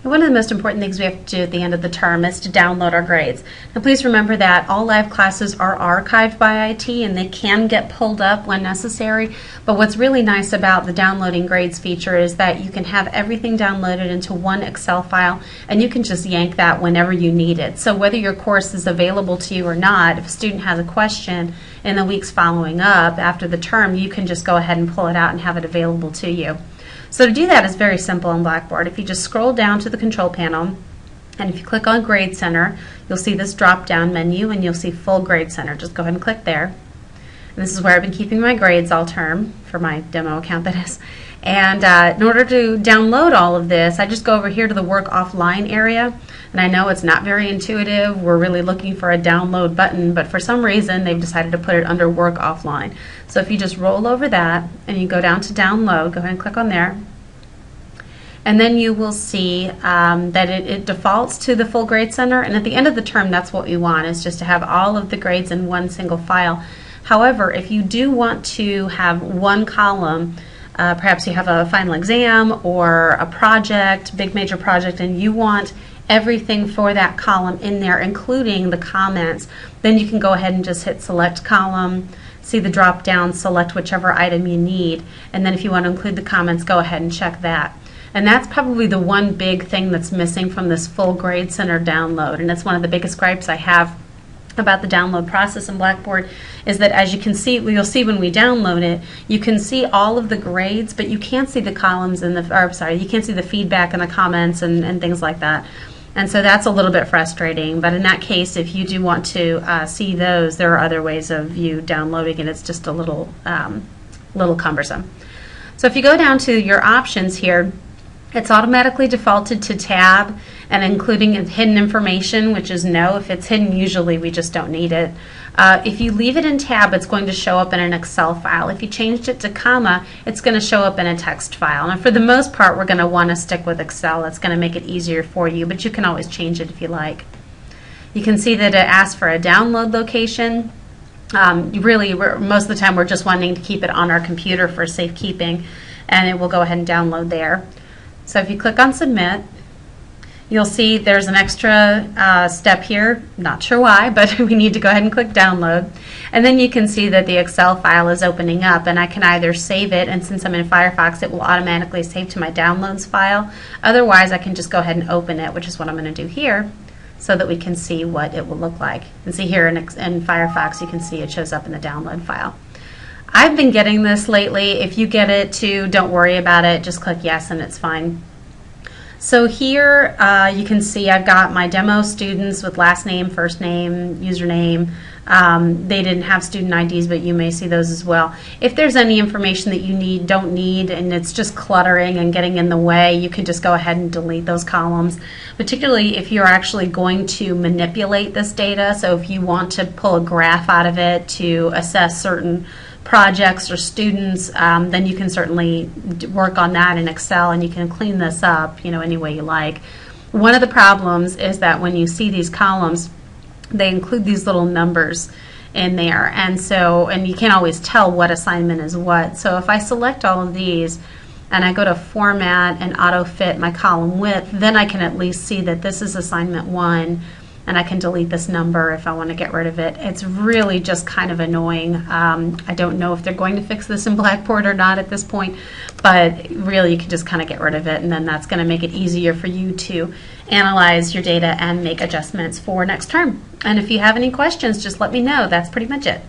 And one of the most important things we have to do at the end of the term is to download our grades. Now please remember that all live classes are archived by IT and they can get pulled up when necessary, but what's really nice about the downloading grades feature is that you can have everything downloaded into one Excel file and you can just yank that whenever you need it. So whether your course is available to you or not, if a student has a question in the weeks following up after the term, you can just go ahead and pull it out and have it available to you. So to do that is very simple in Blackboard. If you just scroll down to the control panel, and if you click on Grade Center, you'll see this drop-down menu, and you'll see Full Grade Center. Just go ahead and click there. And this is where I've been keeping my grades all term, for my demo account that is. And in order to download all of this, I just go over here to the Work Offline area. And I know it's not very intuitive. We're really looking for a download button, but for some reason they've decided to put it under Work Offline. So if you just roll over that and you go down to Download, go ahead and click on there. And then you will see that it defaults to the Full Grade Center. And at the end of the term, that's what we want, is just to have all of the grades in one single file. However, if you do want to have one column, perhaps you have a final exam or a project, big major project, and you want everything for that column in there, including the comments, then you can go ahead and just hit Select Column, see the drop down, select whichever item you need, and then if you want to include the comments, go ahead and check that. And that's probably the one big thing that's missing from this Full Grade Center download, and it's one of the biggest gripes I have about the download process in Blackboard, is that as you can see, you'll see when we download it, you can see all of the grades, but you can't see the columns and you can't see the feedback and the comments and things like that. And so that's a little bit frustrating, but in that case, if you do want to see those, there are other ways of you downloading, and it's just a little cumbersome. So if you go down to your options here, it's automatically defaulted to tab and including hidden information, which is no. If it's hidden, usually we just don't need it. If you leave it in tab, it's going to show up in an Excel file. If you changed it to comma, it's going to show up in a text file. And for the most part, we're going to want to stick with Excel. It's going to make it easier for you, but you can always change it if you like. You can see that it asks for a download location. Really, most of the time, we're just wanting to keep it on our computer for safekeeping, and it will go ahead and download there. So if you click on Submit, you'll see there's an extra step here. Not sure why, but we need to go ahead and click Download. And then you can see that the Excel file is opening up, and I can either save it, and since I'm in Firefox, it will automatically save to my Downloads file. Otherwise, I can just go ahead and open it, which is what I'm going to do here, so that we can see what it will look like. And see here in Firefox, you can see it shows up in the download file. I've been getting this lately. If you get it too, don't worry about it. Just click yes and it's fine. So here you can see I've got my demo students with last name, first name, username. They didn't have student IDs, but you may see those as well. If there's any information that you don't need, and it's just cluttering and getting in the way, you can just go ahead and delete those columns, particularly if you're actually going to manipulate this data. So if you want to pull a graph out of it to assess certain projects or students, then you can certainly work on that in Excel, and you can clean this up, any way you like. One of the problems is that when you see these columns, they include these little numbers in there, and you can't always tell what assignment is what. So if I select all of these and I go to Format and Auto Fit my column width, then I can at least see that this is assignment 1, and I can delete this number if I want to get rid of it. It's really just kind of annoying. I don't know if they're going to fix this in Blackboard or not at this point, but really you can just kind of get rid of it, and then that's going to make it easier for you to analyze your data and make adjustments for next term. And if you have any questions, just let me know. That's pretty much it.